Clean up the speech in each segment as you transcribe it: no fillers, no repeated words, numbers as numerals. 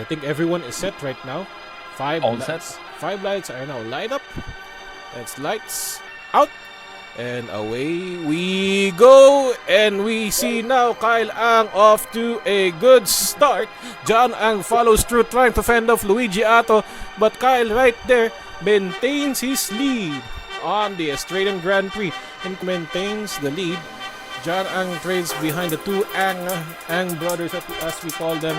I think everyone is set right now. Five lights are now light up. That's lights out. And away we go. And we see now Kyle Ang off to a good start. John Ang follows through trying to fend off Luigi Ato. But Kyle right there maintains his lead on the Australian Grand Prix and maintains the lead. John Ang trails behind the two Ang brothers as we call them.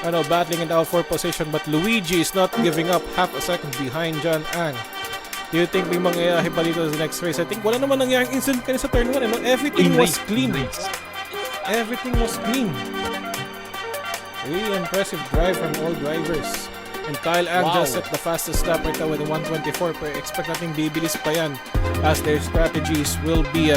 Battling in the L4 position, but Luigi is not giving up, half a second behind John Ang. Do you think may mangyayari pa dito sa next race? I think wala naman nangyaring incident kanina sa turn 1. Everything was clean. Everything was clean. Really impressive drive from all drivers. And Kyle Ang just set the fastest lap right now with a 124. Pero expect natin bibilis pa yan as their strategies will be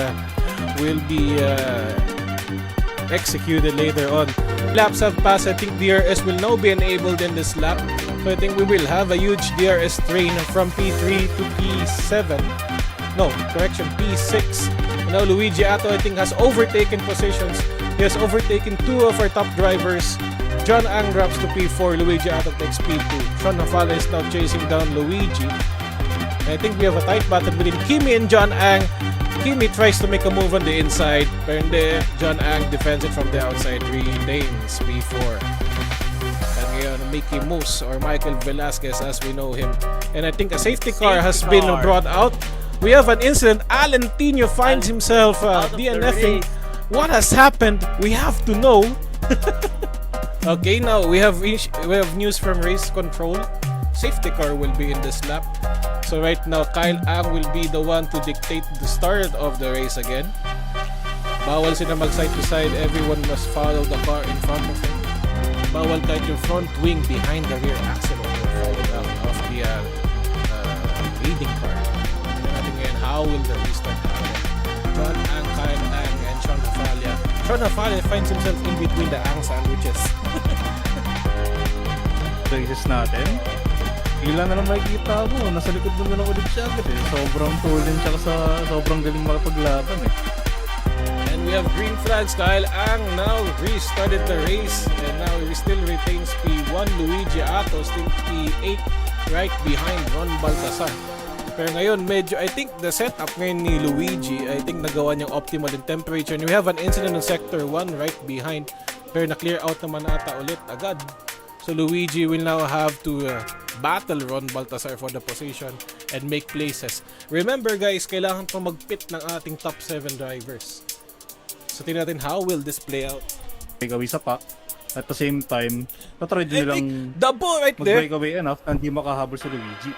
executed later on. Laps have passed. I think DRS will now be enabled in this lap. So I think we will have a huge DRS train from P3 to P7. No, correction, P6. Now Luigi Ato I think has overtaken positions. He has overtaken two of our top drivers. John Ang drops to P4. Luigi Ato takes P2. Sean Nafala is now chasing down Luigi. I think we have a tight battle between Kimi and John Ang. Kimi tries to make a move on the inside, pero hindi. John Ang defends it from the outside, retains P4. And ngayon, Mickey Moose or Michael Velasquez as we know him. And I think a safety car has been brought out. We have an incident. Alentino finds himself DNFing. What has happened? We have to know. Okay, now we have news from race control. Safety car will be in this lap. So right now, Kyle Ang will be the one to dictate the start of the race again. Bawal sila mag side to side. Everyone must follow the car in front of him. Bawal kahit yung front wing behind the rear axle will follow out of the leading car. Tignan natin ngayon, how will the restart happen? John Ang, Kyle Ang, and Sean Nafala. Sean Nafala finds himself in between the Ang sandwiches. Races natin. Ilan na lang makikita mo, nasa likod mo na lang ulit siya agad eh. Sobrang tulin tsaka sobrang galing makapaglaban eh. And we have green flags. Kyle Ang now restarted the race and now he still retains P1. Luigi Ato still P8 right behind Ron Baltasar. Pero ngayon medyo, I think the setup ngayon ni Luigi, I think nagawa niyang optimal in temperature. And we have an incident in sector 1 right behind. Pero na-clear out naman ata ulit agad. So Luigi will now have to battle Ron Baltasar for the position and make places. Remember guys, kailangan pa mag-pit ng ating top 7 drivers. So tingnan natin how will this play out. Breakaway sa pa. At the same time, natry din nilang double right there. Mag-breakaway enough na hindi makahabol sa Luigi.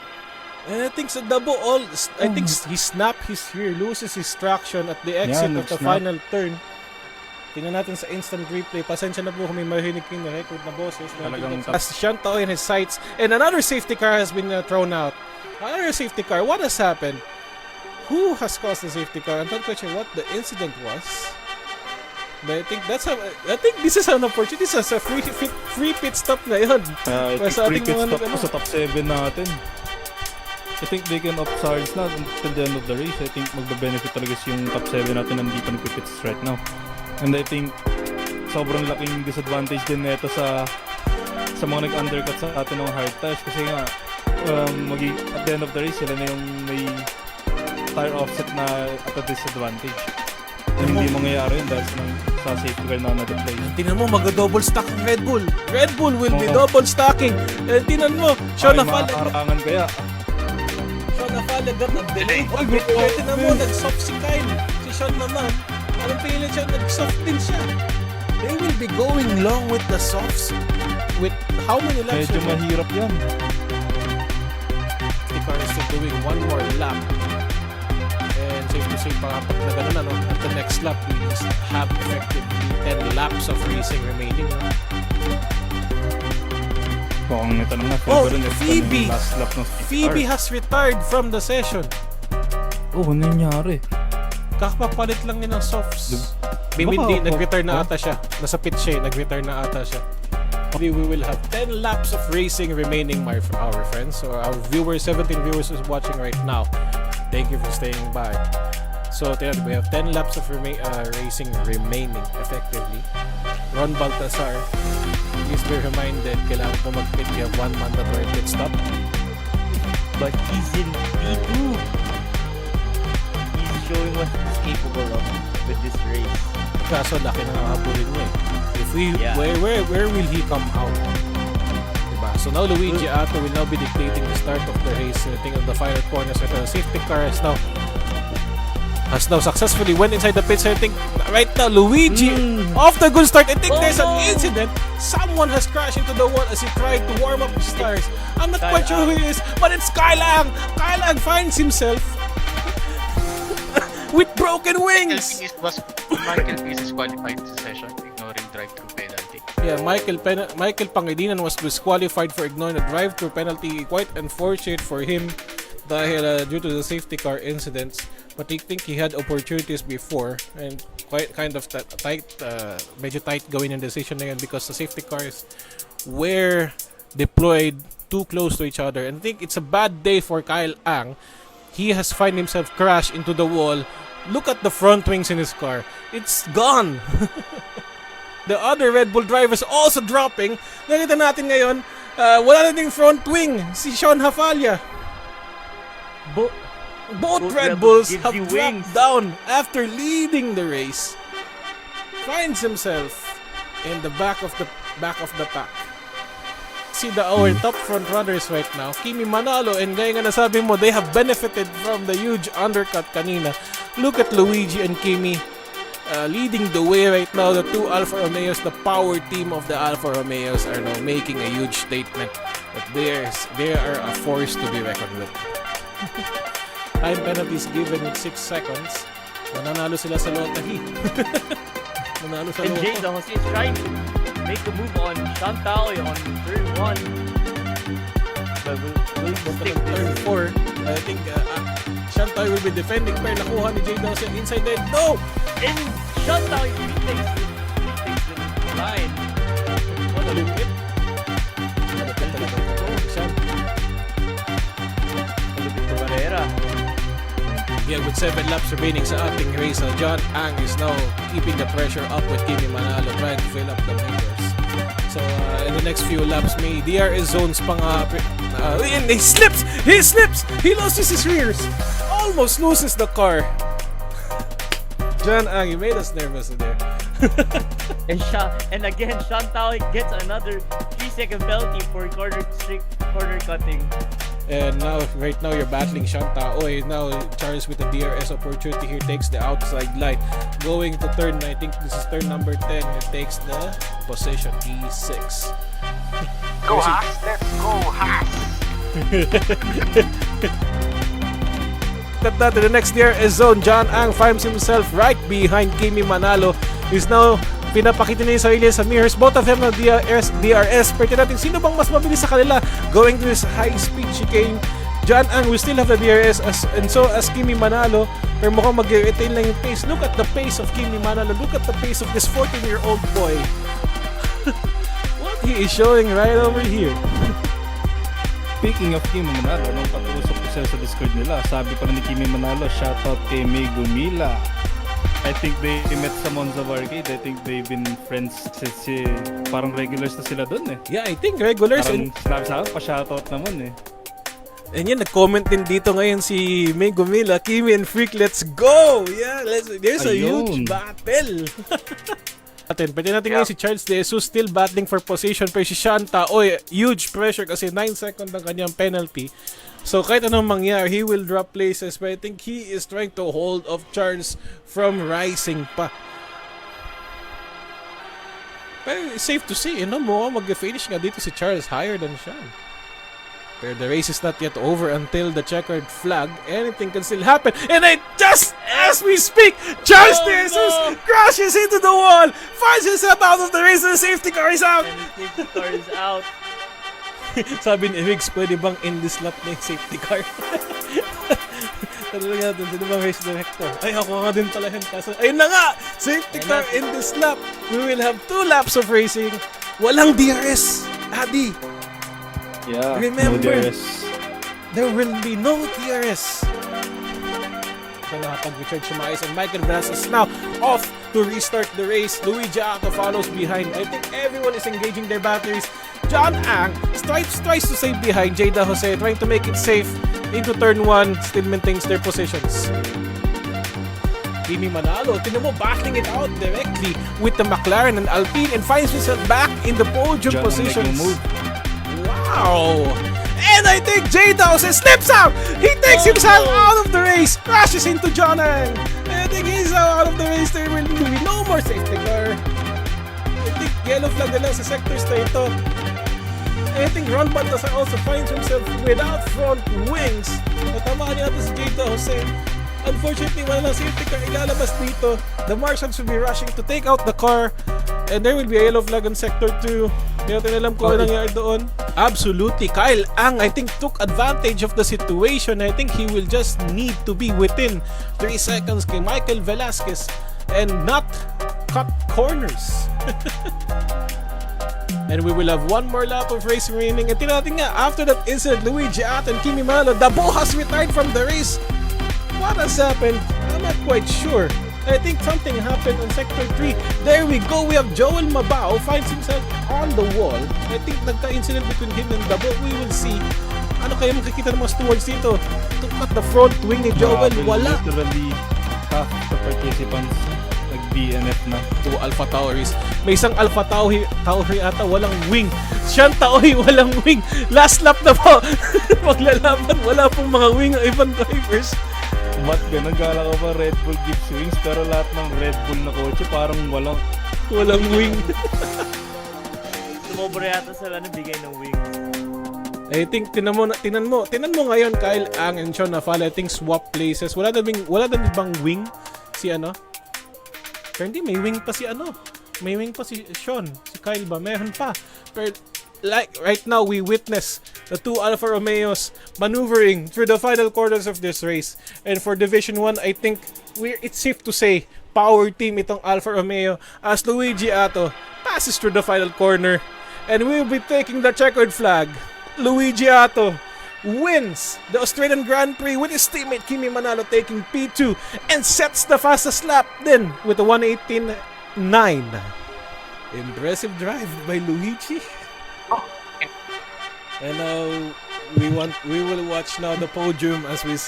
And I think sa double all, I think he snapped his rear, loses his traction at the exit of the final turn. Tingnan natin sa instant replay. Pasensya na po kung may marinig yung record na boses. As Shantao in his sights. And another safety car has been thrown out. Another safety car. What has happened? Who has caused the safety car? I'm not quite sure what the incident was. But I think this is an opportunity. This is a free pit stop na yun. Free pit stop po sa top 7 natin. I think they can upcharge na until the end of the race. I think magbe-benefit talaga yung top 7 natin nandito nagpipits right now. And I think sobrang laking disadvantage din nito sa mga nag-undercut sa atin ng hard tires kasi nga at the end of the race sila na yung may tire offset na at a disadvantage. Hindi mangyayari yun dahil sa safety car na na-deploy. Tingnan mo, mag-double stack ang Red Bull. Red Bull will be double stacking. Tingnan mo, Sean Nafala. Makaharangan kaya. Sean Nafala got a delay. Tingnan mo, nag-soft si Kyle. Si Sean naman. Anong pilit siya? Nag-soft din siya. They will be going long with the softs. With how many laps? Medyo mahirap yan. The car is still doing one more lap. And safe to say pa kapag na ganun, at the next lap, we have effectively 10 laps of racing remaining. Mukhang ito na nga. Phoebe has retired from the session. Oh, ano nangyari? Kakapapalit lang niya ng softs. Hindi, nag-retire na ata siya. Nasa pit siya, nag-retire na ata siya. We will have 10 laps of racing remaining, our friends. So our viewers, 17 viewers is watching right now. Thank you for staying by. So we have 10 laps of racing remaining effectively. Ron Baltasar, please be reminded, kailangan mo mag-pit. You have 1 mandatory pit stop. But he's in P2. He's showing what he's capable of with this race. Kaso laki na nakahabulin niya eh. If we, Yeah. where will he come out? Diba? So now Luigi Atto will now be dictating the start of the race. I think on the final corners, the safety car has now successfully went inside the pits. I think right now Luigi off the good start. I think there's an incident. Someone has crashed into the wall as he tried to warm up his tires. I'm not quite sure who he is, but it's Kyle Ang. Kyle Ang finds himself with broken wings. Michael Peace is qualified this session, ignoring drive-through penalty. Yeah, Michael Pangilinan was disqualified for ignoring a drive-through penalty. Quite unfortunate for him dahil due to the safety car incidents. But I think he had opportunities before and quite kind of tight, medyo tight going in decision na yun because the safety cars were deployed too close to each other. And I think it's a bad day for Kyle Ang. He has find himself crashed into the wall. Look at the front wings in his car. It's gone. The other Red Bull drivers also dropping. Nakita natin ngayon, wala na ding front wing. Si Sean Hafalya. Both Red Bulls have dropped down after leading the race. Finds himself in the back of the pack. See our top front runners right now, Kimi Manalo and gaya nga nasabi mo, they have benefited from the huge undercut kanina. Look at Luigi and Kimi leading the way right now. The two Alfa Romeos, the power team of the Alfa Romeos are now making a huge statement that they are a force to be reckoned with. Time penalties given with 6 seconds. Mananalo sila sa lottery. Mananalo sa And lottery. Jay Jose is trying to make a move on Chantal on turn 1. But will he stick Turn this? 4. I think Chantal will be defending pero nakuha ni Jay Dawson inside there. No! And Chantal retakes the line. What a look it. Yeah, with 7 laps remaining sa ating race, John Ang is now keeping the pressure up with Kimi Manalo trying to fill up the mirrors. So in the next few laps, may DRS zones pang and he slips! He slips! He loses his rears! Almost loses the car. John Ang, you made us nervous there. And again, Chantal gets another 3-second penalty for corner cutting. And now, right now, you're battling Shanta. Now Charles with the DRS opportunity here takes the outside line. Going to turn, I think this is turn number 10. He takes the position P6. Go Haas! Let's go Haas! Cut that to the next DRS zone. John Ang finds himself right behind Kimi Manalo. He's now pinapakita niya yung sarili sa mirrors. Both of them na DRS. Pwede natin sino bang mas mabilis sa kanila going to this high-speed chicane. John Ang will still have the DRS and so as Kimi Manalo. Pero mukhang mag-retain lang yung pace. Look at the pace of Kimi Manalo. Look at the pace of this 14-year-old boy. What he is showing right over here. Speaking of Kimi Manalo, nung pag-uusap ko sila sa Discord nila, sabi pa ni Kimi Manalo, shoutout kay May Gumila. I think they met sa Monza Arcade. I think they've been friends kasi parang regulars na sila dun eh. Yeah, I think regulars. Parang sinabi sa akin, pa-shoutout naman eh. And yan, nag-comment din dito ngayon si May Gumila, Kimi and Freak, let's go! Yeah, there's a huge battle. Pwede natin ngayon si Charles De Jesus still battling for position. Pero si Shanta, huge pressure kasi 9 seconds ang kanyang penalty. So kahit anong mangyari, he will drop places. But I think he is trying to hold off Charles from rising pa. Pero safe to say, mag-finish nga dito si Charles higher than Sean. Pero the race is not yet over until the checkered flag. Anything can still happen. And just as we speak, Charles De Jesus crashes into the wall, finds himself out of the race, and the safety car is out. And the safety car is out. Sabi ni Riggs, pwede bang in this lap na yung safety car? Tanong natin, sino bang race director? Ay, ako nga din pala yun. Kaso, ayun na nga! Safety car in this lap. We will have 2 laps of racing. Walang DRS, Adi. Yeah, Remember, no DRS. there will be no DRS. na nakapag-recharge si Mais, and Michael Velasquez now off to restart the race. Luigi Ato follows behind. I think everyone is engaging their batteries. John Ang tries to stay behind. Jada Jose trying to make it safe into turn 1, still maintains their positions. Kimi Manalo, tinan mo, backing it out directly with the McLaren and Alpine and finds himself back in the podium John positions. move. Wow! And I think Jada Jose slips out! He takes himself out of the race, crashes into John Ang. I think he's out of the race. There will be no more safety car. I think yellow flag na lang sa sectors na ito. I think Ron Baltasar also finds himself without front wings. Natamaan niya ito si Jada Jose. Unfortunately, wala lang safety car ilalabas dito. The marshals will be rushing to take out the car. And there will be a yellow flag on sector 2. Hindi natin alam kung ano nangyari doon. Absolutely, Kyle Ang, I think, took advantage of the situation. I think he will just need to be within 3 seconds kay Michael Velasquez and not cut corners. And we will have one more lap of race remaining. And tinatin nga, after that incident, Luigi Ato and Kimi Manalo, Dabo has retired from the race. What has happened? I'm not quite sure. I think something happened on Sector 3. There we go. We have Joel Mabao finds himself on the wall. I think nagka-incident between him and Dabo. We will see. Ano kaya makikita ng mga stewards dito? To cut the front wing ni Joel. Wala. Literally, half the participants nag-DNF na. 2 Alpha Tauris. May isang Alpha Tauri ata walang wing. Siyang Tauri walang wing. Last lap na po. Maglalaban. Wala pong mga wing ang ibang drivers. Ba't ganun? Kala ko ba Red Bull gives wings pero lahat ng Red Bull na kotse parang walang wing. Sumobra yata sila na bigay ng wings. I think tinan mo ngayon Kyle Ang and Sean Nafala, I think swap places. Wala na bang wing si ano? Pero hindi, may wing pa si ano. May wing pa si Sean. Si Kyle ba? Meron pa. Pero like right now we witness the 2 Alfa Romeos maneuvering through the final quarters of this race. And for Division 1, I think it's safe to say power team itong Alfa Romeo as Luigi Ato passes through the final corner. And we will be taking the checkered flag. Luigi Ato wins the Australian Grand Prix with his teammate Kimi Manalo taking P2 and sets the fastest lap then with a 1:18.9. Impressive drive by Luigi. And now we will watch now the podium as we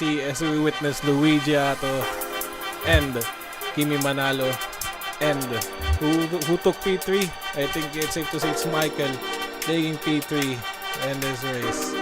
witness Luigi Ato and Kimi Manalo, and who took P3. I think it's safe to say it's Michael taking P3 in this race.